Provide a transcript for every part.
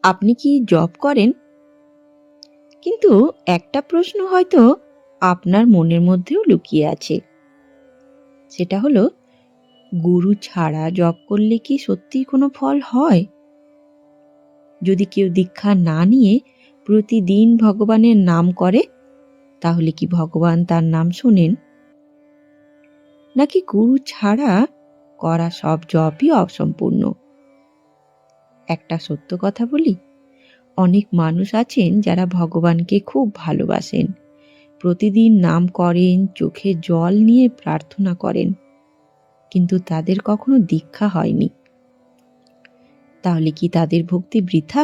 আপনি কি জব করেন? কিন্তু একটা প্রশ্ন হয়তো আপনার মনের মধ্যেও লুকিয়ে আছে। সেটা হলো, গুরু ছাড়া জব করলে কি সত্যিই কোনো ফল হয়? যদি কেউ দীক্ষা না নিয়ে প্রতিদিন ভগবানের নাম করে, তাহলে কি ভগবান তার নাম শোনেন? নাকি গুরু ছাড়া করা সব জবই অসম্পূর্ণ? একটা সত্য কথা বলি, অনেক মানুষ আছেন যারা ভগবানকে খুব ভালোবাসেন, প্রতিদিন নাম করেন, চোখে জল নিয়ে প্রার্থনা করেন, কিন্তু তাদের কখনো দীক্ষা হয়নি। তাহলে কি তাদের ভক্তি বৃথা?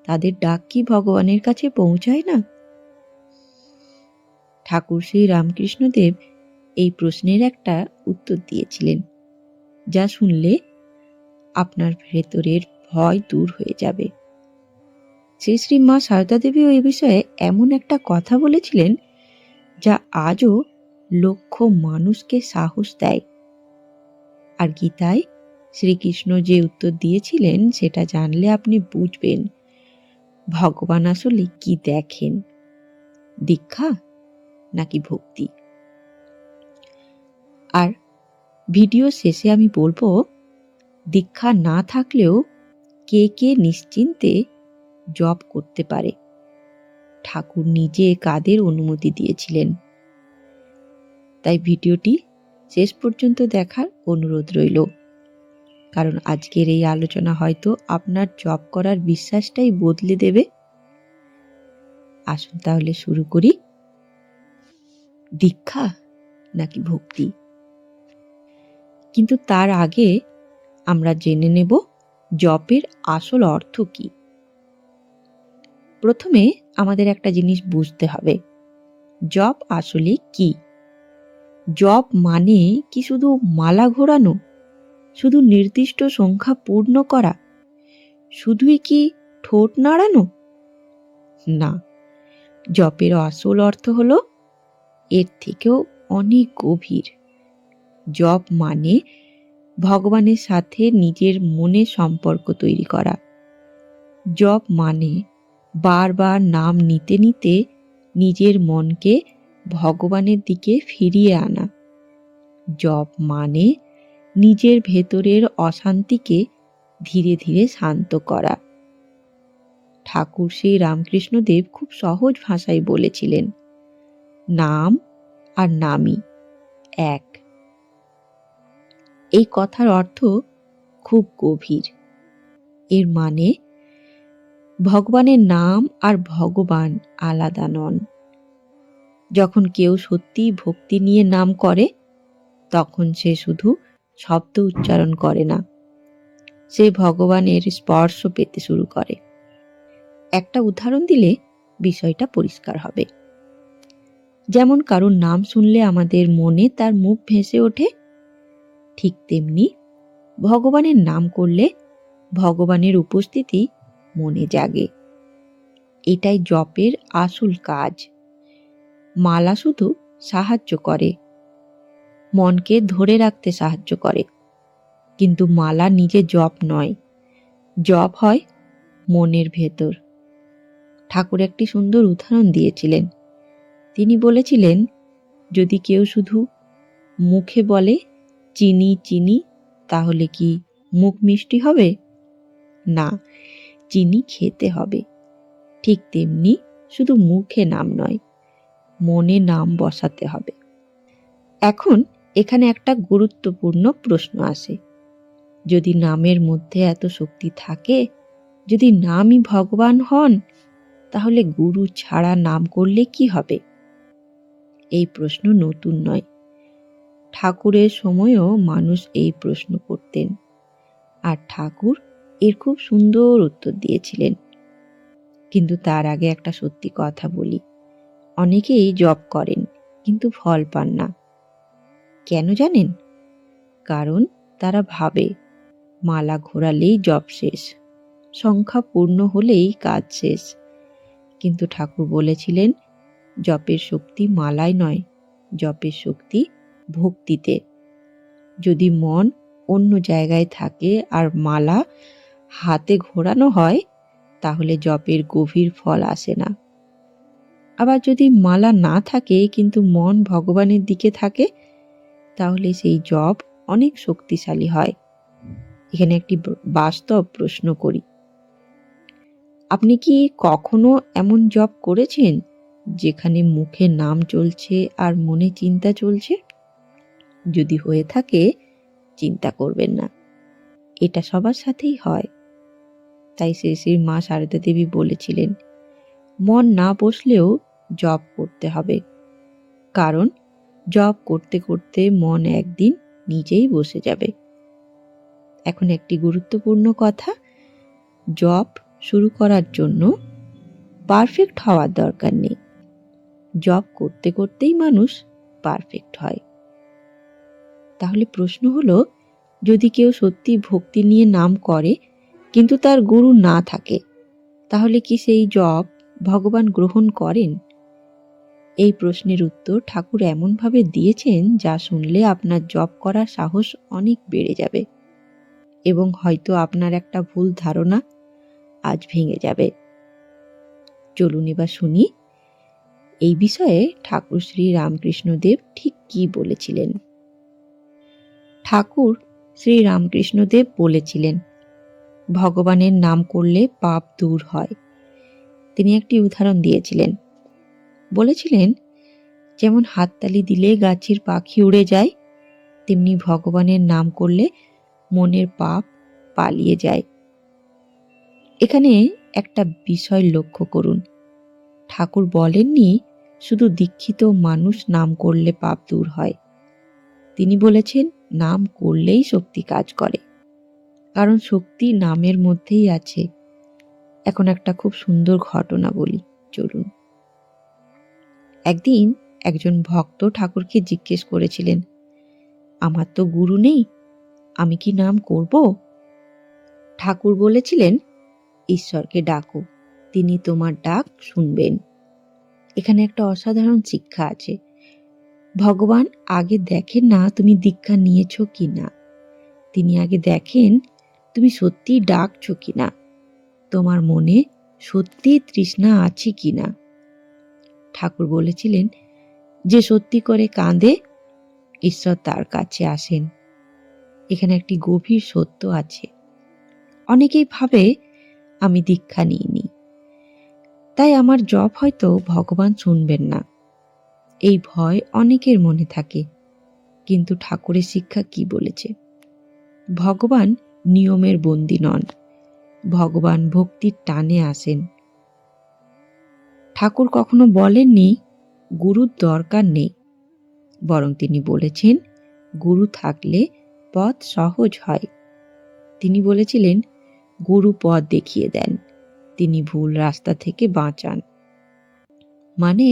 তাদের ডাক কি ভগবানের কাছে পৌঁছায় না? ঠাকুর শ্রী রামকৃষ্ণদেব এই প্রশ্নের একটা উত্তর দিয়েছিলেন, যা শুনলে আপনার ভেতরের ভয় দূর হয়ে যাবে। শ্রী শ্রী মা সারদা দেবীও এই বিষয়ে এমন একটা কথা বলেছিলেন, যা আজও লক্ষ মানুষকে সাহস দেয়। আর গীতায় শ্রীকৃষ্ণ যে উত্তর দিয়েছিলেন, সেটা জানলে আপনি বুঝবেন ভগবান আসলে কি দেখেন, দীক্ষা নাকি ভক্তি। আর ভিডিও শেষে আমি বলবো, দীক্ষা না থাকলেও কে কে নিশ্চিন্তে জপ করতে পারে, ঠাকুর নিজে কাদের অনুমতি দিয়েছিলেন। তাই ভিডিওটি শেষ পর্যন্ত দেখার অনুরোধ রইল, কারণ আজকের এই আলোচনা হয়তো আপনার জপ করার বিশ্বাসটাই বদলে দেবে। আসুন তাহলে শুরু করি, দীক্ষা নাকি ভক্তি। কিন্তু তার আগে আমরা জেনে নেব জপের আসল অর্থ কি। প্রথমে আমাদের একটা জিনিস বুঝতে হবে, জপ আসলে কি। জপ মানে কি শুধু মালা ঘোরানো, শুধু নির্দিষ্ট সংখ্যা পূর্ণ করা, শুধুই কি ঠোঁট নাড়ানো? না, জপের আসল অর্থ হলো এর থেকেও অনেক গভীর। জপ মানে ভগবানের সাথে নিজের মনে সম্পর্ক তৈরি করা। জপ মানে বারবার নাম নিতে নিতে নিজের মনকে ভগবানের দিকে ফিরিয়ে আনা। জপ মানে নিজের ভেতরের অশান্তিকে ধীরে ধীরে শান্ত করা। ঠাকুর শ্রী রামকৃষ্ণদেব খুব সহজ ভাষায় বলেছিলেন, নাম আর নামই এক। এই কথার অর্থ খুব গভীর। এর মানে ভগবানের নাম আর ভগবান আলাদা নন। যখন কেউ সত্যি ভক্তি নিয়ে নাম করে, তখন সে শুধু শব্দ উচ্চারণ করে না, সে ভগবানের স্পর্শ পেতে শুরু করে। একটা উদাহরণ দিলে বিষয়টা পরিষ্কার হবে। যেমন কারোর নাম শুনলে আমাদের মনে তার মুখ ভেসে ওঠে, ঠিক তেমনি ভগবানের নাম করলে ভগবানের উপস্থিতি মনে জাগে। এটাই জপের আসল কাজ। মালা শুধু সাহায্য করে, মনকে ধরে রাখতে সাহায্য করে, কিন্তু মালা নিজে জপ নয়, জপ হয় মনের ভেতর। ঠাকুর একটি সুন্দর উদাহরণ দিয়েছিলেন। তিনি বলেছিলেন, যদি কেউ শুধু মুখে বলে চিনি চিনি, তাহলে কি মুখ মিষ্টি হবে? না, চিনি খেতে হবে। ঠিক তেমনি শুধু মুখে নাম নয়, মনে নাম বসাতে হবে। এখন এখানে একটা গুরুত্বপূর্ণ প্রশ্ন আসে, যদি নামের মধ্যে এত শক্তি থাকে, যদি নামই ভগবান হন, তাহলে গুরু ছাড়া নাম করলে কি হবে? এই প্রশ্ন নতুন নয়। ঠাকুরের সময়ও মানুষ এই প্রশ্ন করতেন, আর ঠাকুর এর খুব সুন্দর উত্তর দিয়েছিলেন। কিন্তু তার আগে একটা সত্যি কথা বলি, অনেকেই জপ করেন কিন্তু ফল পান না। কেন জানেন? কারণ তারা ভাবে মালা ঘোরালেই জপ শেষ, সংখ্যা পূর্ণ হলেই কাজ শেষ। কিন্তু ঠাকুর বলেছিলেন, জপের শক্তি মালায় নয়, জপের শক্তি ভক্তিতে। যদি মন অন্য জায়গায় থাকে আর মালা হাতে ঘোরানো হয়, তাহলে জপের গভীর ফল আসে না। আবার যদি মালা না থাকে কিন্তু মন ভগবানের দিকে থাকে, তাহলে সেই জপ অনেক শক্তিশালী হয়। এখানে একটি বাস্তব প্রশ্ন করি, আপনি কি কখনো এমন জপ করেছেন যেখানে মুখে নাম চলছে আর মনে চিন্তা চলছে? যদি হয়ে থাকে, চিন্তা করবেন না, এটা সবার সাথেই হয়। তাই শ্রী মা সারদা দেবী বলেছিলেন, মন না বসলেও জপ করতে হবে, কারণ জপ করতে করতে মন একদিন নিজেই বসে যাবে। এখন একটি গুরুত্বপূর্ণ কথা, জপ শুরু করার জন্য পারফেক্ট হওয়ার দরকার নেই। জপ করতে করতেই মানুষ পারফেক্ট হয়। তাহলে প্রশ্ন হলো, যদি কেউ সত্যি ভক্তি নিয়ে নাম করে কিন্তু তার গুরু না থাকে, তাহলে কি সেই জপ ভগবান গ্রহণ করেন? এই প্রশ্নের উত্তর ঠাকুর এমনভাবে দিয়েছেন যা শুনলে আপনার জপ করার সাহস অনেক বেড়ে যাবে এবং হয়তো আপনার একটা ভুল ধারণা আজ ভেঙে যাবে। চলুন এবার শুনি এই বিষয়ে ঠাকুর শ্রী রামকৃষ্ণদেব ঠিক কি বলেছিলেন। ঠাকুর শ্রী রামকৃষ্ণদেব বলেছিলেন, ভগবানের নাম করলে পাপ দূর হয়। তিনি একটি উদাহরণ দিয়েছিলেন, বলেছিলেন, যেমন হাততালি দিলে গাছের পাখি উড়ে যায়, তেমনি ভগবানের নাম করলে মনের পাপ পালিয়ে যায়। এখানে একটা বিষয় লক্ষ্য করুন, ঠাকুর বলেননি শুধু দীক্ষিত মানুষ নাম করলে পাপ দূর হয়। তিনি বলেছেন নাম করলেই শক্তি কাজ করে, কারণ শক্তি নামের মধ্যেই আছে। এখন একটা খুব সুন্দর ঘটনা বলি, চলুন। একদিন একজন ভক্ত ঠাকুরকে জিজ্ঞেস করেছিলেন, আমার তো গুরু নেই, আমি কি নাম করব? ঠাকুর বলেছিলেন, ঈশ্বরকে ডাকো, তিনি তোমার ডাক শুনবেন। এখানে একটা অসাধারণ শিক্ষা আছে। ভগবান আগে দেখেন না তুমি দীক্ষা নিয়েছ কিনা, তিনি আগে দেখেন তুমি সত্যি ডাকছো কিনা, তোমার মনে সত্যি তৃষ্ণা আছে কিনা। ঠাকুর বলেছিলেন, যে সত্যি করে কাঁদে ঈশ্বর তার কাছে আসেন। এখানে একটি গভীর সত্য আছে। অনেকেই ভাবে আমি দীক্ষা নিইনি, তাই আমার জপ হয়তো ভগবান শুনবেন না, এই ভয় অনেকের মনে থাকে। কিন্তু ঠাকুরের শিক্ষা কি বলেছে? ভগবান নিয়মের বন্দী নন, ভগবান ভক্তির টানে আসেন। ঠাকুর কখনো বলেননি গুরুর দরকার নেই, বরং তিনি বলেছেন গুরু থাকলে পথ সহজ হয়। তিনি বলেছিলেন গুরু পথ দেখিয়ে দেন, তিনি ভুল রাস্তা থেকে বাঁচান। মানে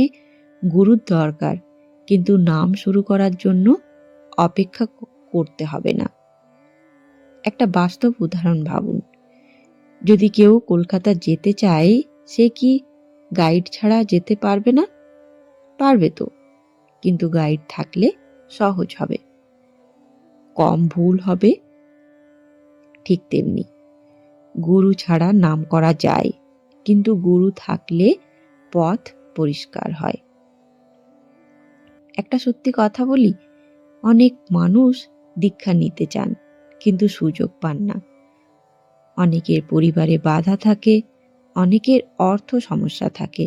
গুরুর দরকার, কিন্তু নাম শুরু করার জন্য অপেক্ষা করতে হবে না। একটা বাস্তব উদাহরণ ভাবুন, যদি কেউ কলকাতা যেতে চায়, সে কি গাইড ছাড়া যেতে পারবে না? পারবে তো, কিন্তু গাইড থাকলে সহজ হবে, কম ভুল হবে। ঠিক তেমনি গুরু ছাড়া নাম করা যায়, কিন্তু গুরু থাকলে পথ পরিষ্কার হয়। একটা সত্যি কথা বলি, অনেক মানুষ দীক্ষা নিতে চান কিন্তু সুযোগ পান না। অনেকের পরিবারে বাধা থাকে, অনেকের অর্থ সমস্যা থাকে,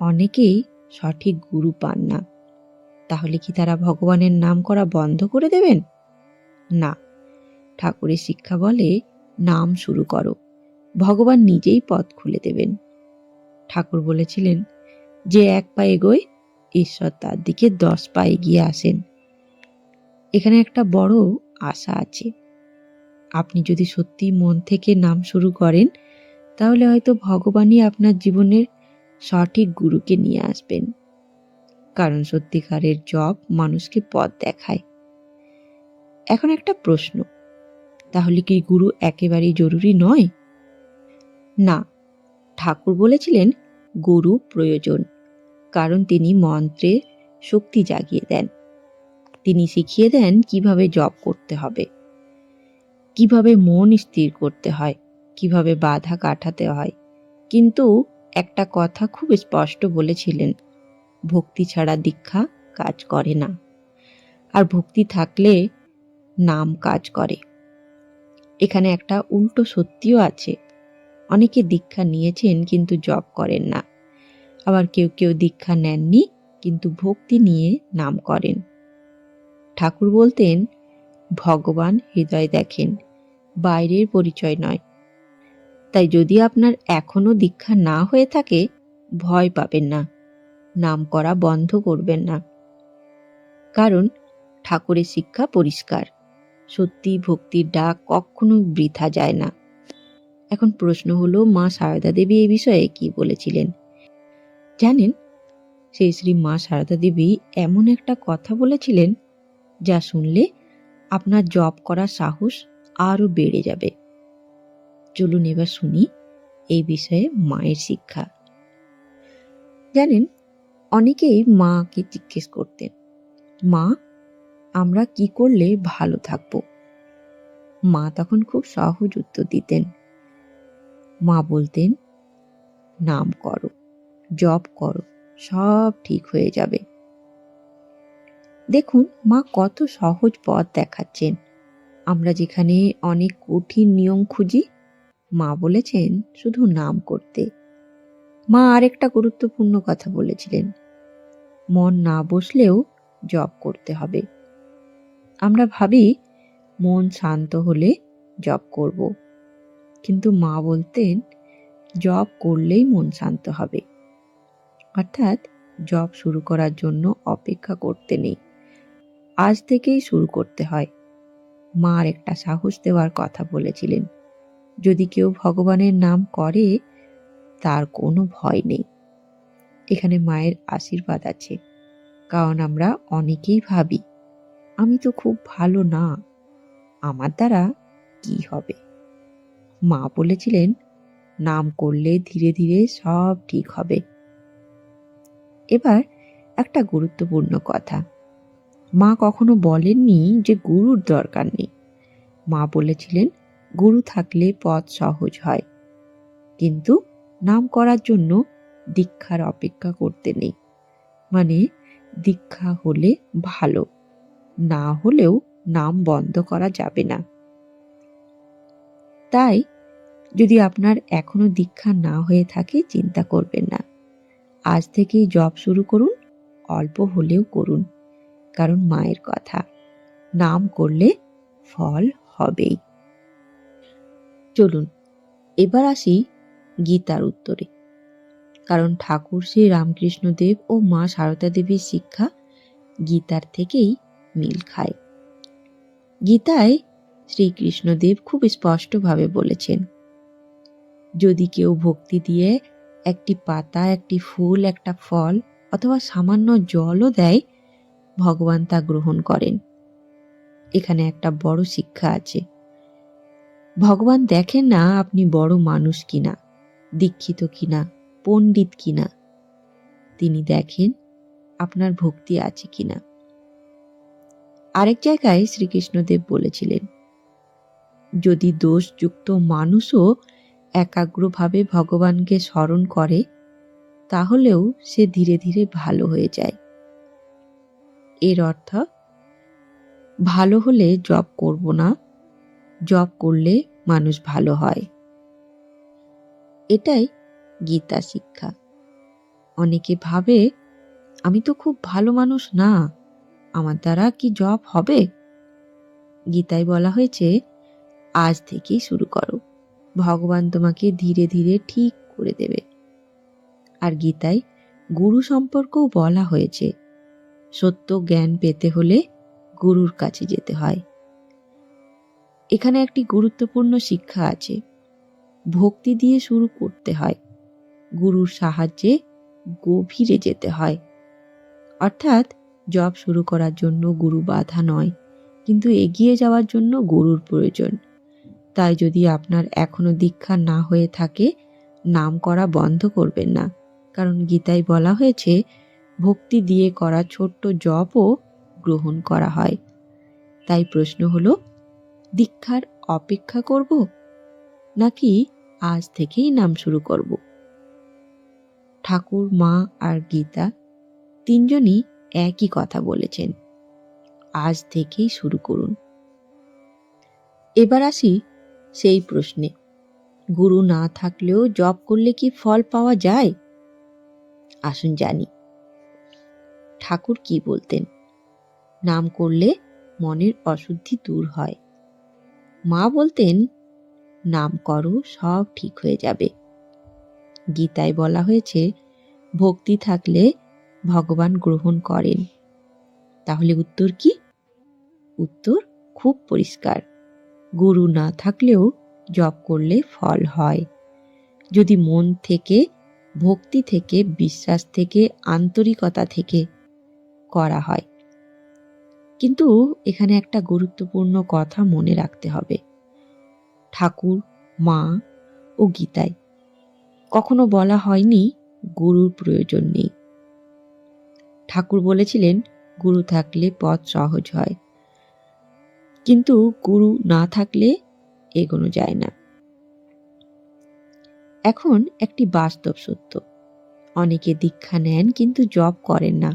অনেকেই সঠিক গুরু পান না। তাহলে কি তারা ভগবানের নাম করা বন্ধ করে দেবেন? না, ঠাকুরের শিক্ষা বলে নাম শুরু করো, ভগবান নিজেই পথ খুলে দেবেন। ঠাকুর বলেছিলেন, যে এক পা এগোয় ঈশ্বর তার দিকে 10 পা এগিয়ে আসেন। এখানে একটা বড় আশা আছে। আপনি যদি সত্যি মন থেকে নাম শুরু করেন, তাহলে হয়তো ভগবানই আপনার জীবনের সঠিক গুরুকে নিয়ে আসবেন, কারণ সত্যিকারের জপ মানুষকে পথ দেখায়। এখন একটা প্রশ্ন, তাহলে কি গুরু একেবারেই জরুরি নয়? না, ঠাকুর বলেছিলেন গুরু প্রয়োজন, কারণ তিনি মন্ত্রে শক্তি জাগিয়ে দেন। তিনি শিখিয়ে দেন কিভাবে জপ করতে হবে, কিভাবে মন স্থির করতে হয়, কিভাবে বাধা কাটাতে হয়। কিন্তু একটা কথা খুব স্পষ্ট বলেছিলেন, ভক্তি ছাড়া দীক্ষা কাজ করে না, আর ভক্তি থাকলে নাম কাজ করে। এখানে একটা উল্টো সত্যিও আছে। অনেকে দীক্ষা নিয়েছেন কিন্তু জপ করেন না, আবার কেউ কেউ দীক্ষা নেননি কিন্তু ভক্তি নিয়ে নাম করেন। ঠাকুর বলতেন, ভগবান হৃদয় দেখেন, বাইরের পরিচয় নয়। তাই যদি আপনার এখনো দীক্ষা না হয়ে থাকে, ভয় পাবেন না, নাম করা বন্ধ করবেন না। কারণ ঠাকুরের শিক্ষা পরিষ্কার, সত্যি ভক্তির ডাক কখনো বৃথা যায় না। এখন প্রশ্ন হলো, মা সারদা দেবী এই বিষয়ে কি বলেছিলেন? জানেন, সেই শ্রী মা সারদা দেবী এমন একটা কথা বলেছিলেন যা শুনলে আপনার জপ করার সাহস আরো বেড়ে যাবে। চলুন এবার শুনি এই বিষয়ে মায়ের শিক্ষা। জানেন, অনেকেই মাকে জিজ্ঞেস করতেন, মা, আমরা কি করলে ভালো থাকব? মা তখন খুব সহজ উত্তর দিতেন। মা বলতেন, নাম করো, জপ করো, সব ঠিক হয়ে যাবে। দেখুন মা কত সহজ পথ দেখাচ্ছেন। আমরা যেখানে অনেক কঠিন নিয়ম খুঁজি, মা বলেছেন শুধু নাম করতে। মা আরেকটা গুরুত্বপূর্ণ কথা বলেছিলেন, মন না বসলেও জপ করতে হবে। আমরা ভাবি মন শান্ত হলে জপ করব, কিন্তু মা বলতেন জপ করলেই মন শান্ত হবে। অর্থাৎ জপ শুরু করার জন্য অপেক্ষা করতে নেই, আজ থেকেই শুরু করতে হয়। মা আর একটা সাহস দেওয়ার কথা বলেছিলেন, যদি কেউ ভগবানের নাম করে তার কোনো ভয় নেই। এখানে মায়ের আশীর্বাদ আছে, কারণ আমরা অনেকেই ভাবি আমি তো খুব ভালো না, আমার দ্বারা কি হবে। মা বলেছিলেন, নাম করলে ধীরে ধীরে সব ঠিক হবে। এবার একটা গুরুত্বপূর্ণ কথা, মা কখনো বলেননি যে গুরুর দরকার নেই। মা বলেছিলেন, গুরু থাকলে পথ সহজ হয়, কিন্তু নাম করার জন্য দীক্ষার অপেক্ষা করতে নেই। মানে দীক্ষা হলে ভালো, না হলেও নাম বন্ধ করা যাবে না। তাই যদি আপনার এখনো দীক্ষা না হয়ে থাকে, চিন্তা করবেন না, আজ থেকেই জপ শুরু করুন, অল্প হলেও করুন। কারণ মায়ের কথা, নাম করলে ফল হবেই। চলুন এবার আসি গীতার উত্তরে। কারণ ঠাকুর শ্রী রামকৃষ্ণদেব ও মা সারদা দেবীর শিক্ষা গীতার থেকেই মিল খায়। গীতায় শ্রীকৃষ্ণদেব খুব স্পষ্টভাবে বলেছেন, যদি কেউ ভক্তি দিয়ে একটি পাতা, একটি ফুল, একটা ফল অথবা সামান্য জলও দেয়, ভগবান তা গ্রহণ করেন। এখানে একটা বড় শিক্ষা আছে। ভগবান দেখেন না আপনি বড় মানুষ কিনা, দীক্ষিত কিনা, পণ্ডিত কিনা, তিনি দেখেন আপনার ভক্তি আছে কিনা। আরেক জায়গায় শ্রীকৃষ্ণদেব বলেছিলেন, যদি দোষযুক্ত মানুষও একাগ্রভাবে ভগবানকে স্মরণ করে, তাহলেও সে ধীরে ধীরে ভালো হয়ে যায়। এর অর্থ, ভালো হলে জপ করব না, জপ করলে মানুষ ভালো হয়। এটাই গীতা শিক্ষা। অনেকে ভাবে আমি তো খুব ভালো মানুষ না, আমার দ্বারা কি জপ হবে? গীতায় বলা হয়েছে, আজ থেকেই শুরু করো, ভগবান তোমাকে ধীরে ধীরে ঠিক করে দেবে। আর গীতায় গুরু সম্পর্কেও বলা হয়েছে, সত্য জ্ঞান পেতে হলে গুরুর কাছে যেতে হয়। এখানে একটি গুরুত্বপূর্ণ শিক্ষা আছে, ভক্তি দিয়ে শুরু করতে হয়, গুরুর সাহায্যে গভীরে যেতে হয়। অর্থাৎ জপ শুরু করার জন্য গুরু বাধা নয়, কিন্তু এগিয়ে যাওয়ার জন্য গুরুর প্রয়োজন। তাই যদি আপনার এখনো দীক্ষা না হয়ে থাকে, নাম করা বন্ধ করবেন না। কারণ গীতায় বলা হয়েছে, ভক্তি দিয়ে করা ছোট্ট জপও গ্রহণ করা হয়। তাই প্রশ্ন হলো, দীক্ষার অপেক্ষা করব নাকি আজ থেকেই নাম শুরু করব? ঠাকুর, মা আর গীতা তিনজনই একই কথা বলেছেন, আজ থেকেই শুরু করুন। এবার আসি সেই প্রশ্নে, গুরু না থাকলেও জপ করলে কি ফল পাওয়া যায়? আসুন জানি ঠাকুর কি বলতেন। নাম করলে মনের অশুদ্ধি দূর হয়। মা বলতেন, নাম করো, সব ঠিক হয়ে যাবে। গীতায় বলা হয়েছে, ভক্তি থাকলে ভগবান গ্রহণ করেন। তাহলে উত্তর কি? উত্তর খুব পরিষ্কার, গুরু না থাকলেও জপ করলে ফল হয়, যদি মন থেকে, ভক্তি থেকে, বিশ্বাস থেকে, আন্তরিকতা থেকে করা হয়। কিন্তু এখানে একটা গুরুত্বপূর্ণ কথা মনে রাখতে হবে, ঠাকুর, মা ও গীতায় কখনো বলা হয়নি গুরুর প্রয়োজন নেই। ঠাকুর বলেছিলেন, গুরু থাকলে পথ সহজ হয়, কিন্তু গুরু না থাকলে এগোনো যায় না। এখন একটি বাস্তব সত্য, অনেকে দীক্ষা নেন কিন্তু জপ করেন না,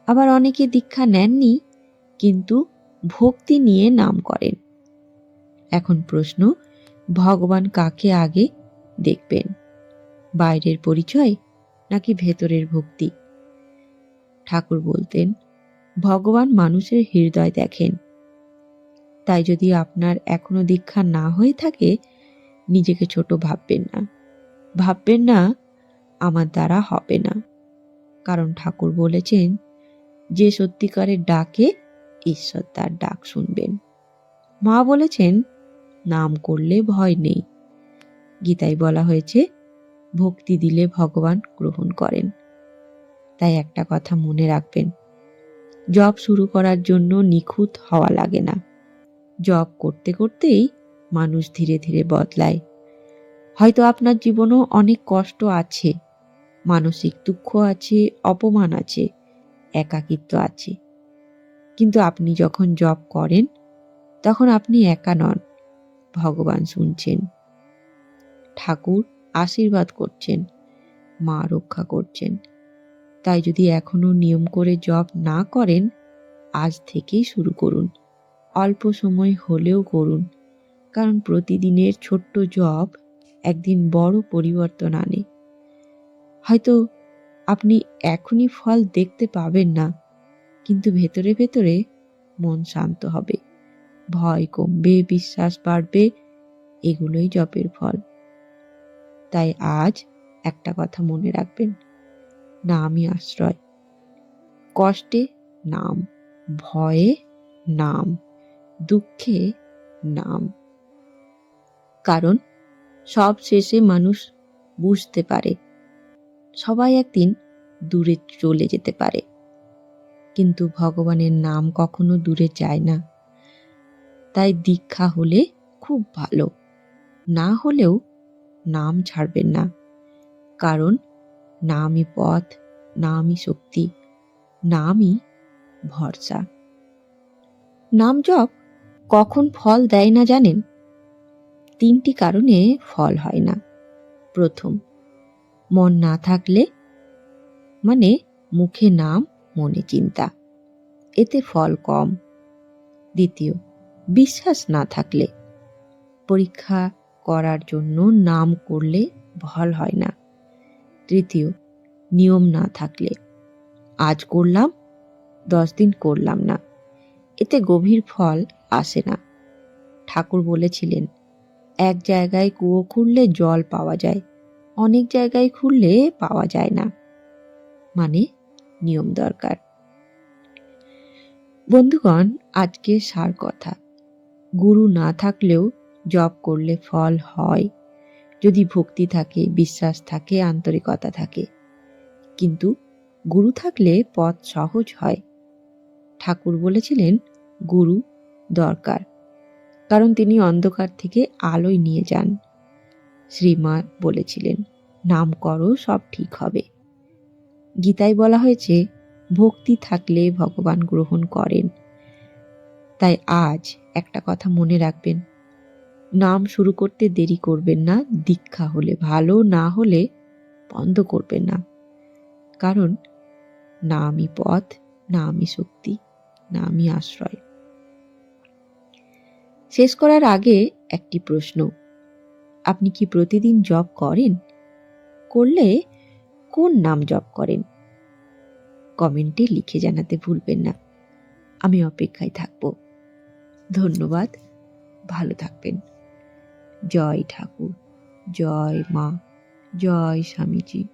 আবার অনেকে দীক্ষা নেননি কিন্তু ভক্তি নিয়ে নাম করেন। এখন প্রশ্ন, ভগবান কাকে আগে দেখবেন, বাইরের পরিচয় নাকি ভেতরের ভক্তি? ঠাকুর বলতেন, ভগবান মানুষের হৃদয় দেখেন। তাই যদি আপনার এখনো দীক্ষা না হয়ে থাকে, নিজেকে ছোট ভাববেন না, ভাববেন না আমার দ্বারা হবে না। কারণ ঠাকুর বলেছেন, যে সত্যিকারের ডাকে ঈশ্বর তার ডাক শুনবেন। মা বলেছেন, নাম করলে ভয় নেই। গীতায় বলা হয়েছে, ভক্তি দিলে ভগবান গ্রহণ করেন। তাই একটা কথা মনে রাখবেন, জপ শুরু করার জন্য নিখুঁত হওয়া লাগে না। জপ করতে করতেই মানুষ ধীরে ধীরে বদলায়। হয়তো আপনার জীবনেও অনেক কষ্ট আছে, মানসিক দুঃখ আছে, অপমান আছে, একাকিত্ব আছে, কিন্তু আপনি যখন জপ করেন তখন আপনি একা নন, ভগবান শুনছেন, ঠাকুর আশীর্বাদ করছেন, মা রক্ষা করছেন। তাই যদি এখনো নিয়ম করে জপ না করেন, আজ থেকেই শুরু করুন। অল্প সময় হলেও করুন, কারণ প্রতিদিনের ছোট্ট জপ একদিন বড় পরিবর্তন আনে। হয়তো আপনি এখনই ফল দেখতে পাবেন না, কিন্তু ভেতরে ভেতরে মন শান্ত হবে, ভয় কমবে, বিশ্বাস বাড়বে, এগুলোই জপের ফল। তাই আজ একটা কথা মনে রাখবেন, নামই আশ্রয়। কষ্টে নাম, ভয়ে নাম, দুঃখে নাম। কারণ সব শেষে মানুষ বুঝতে পারে, সবাই একদিন দূরে চলে যেতে পারে, কিন্তু ভগবানের নাম কখনো দূরে যায় না। তাই দীক্ষা হলে খুব ভালো, না হলেও নাম ছাড়বেন না, কারণ নামই পথ, নামই শক্তি, নামই ভরসা। নাম জপ কখন ফল দেয় না জানেন? 3টি কারণে ফল হয় না। প্রথম, মন না থাকলে, মানে মুখে নাম মনে চিন্তা, এতে ফল কম। দ্বিতীয়, বিশ্বাস না থাকলে, পরীক্ষা করার জন্য নাম করলে ফল হয় না। তৃতীয়, নিয়ম না থাকলে, আজ করলাম 10 দিন করলাম না, এতে গভীর ফল আসে না। ঠাকুর বলেছিলেন, এক জায়গায় কুয়ো খুঁড়লে জল পাওয়া যায়, অনেক জায়গায় খুঁড়লে পাওয়া যায় না, মানে নিয়ম দরকার। বন্ধুগণ, আজকের সার কথা, গুরু না থাকলেও জপ করলে ফল হয়, যদি ভক্তি থাকে, বিশ্বাস থাকে, আন্তরিকতা থাকে। কিন্তু গুরু থাকলে পথ সহজ হয়। ঠাকুর বলেছিলেন, গুরু দরকার, কারণ তিনি অন্ধকার থেকে আলোয় নিয়ে যান। শ্রীমা বলেছিলেন, নাম করো, সব ঠিক হবে। গীতায় বলা হয়েছে, ভক্তি থাকলে ভগবান গ্রহণ করেন। তাই আজ একটা কথা মনে রাখবেন, নাম শুরু করতে দেরি করবেন না, দীক্ষা হলে ভালো, না হলে বন্ধ করবেন না। কারণ না আমি পথ, না আমি শক্তি, না আমি আশ্রয়। শেষ করার আগে একটি প্রশ্ন, আপনি কি প্রতিদিন জপ করেন? করলে কোন নাম জপ করেন? কমেন্টে লিখে জানাতে ভুলবেন না। আমি অপেক্ষায় থাকব। ধন্যবাদ। ভালো থাকবেন। জয় ঠাকুর, জয় মা, জয় স্বামীজি।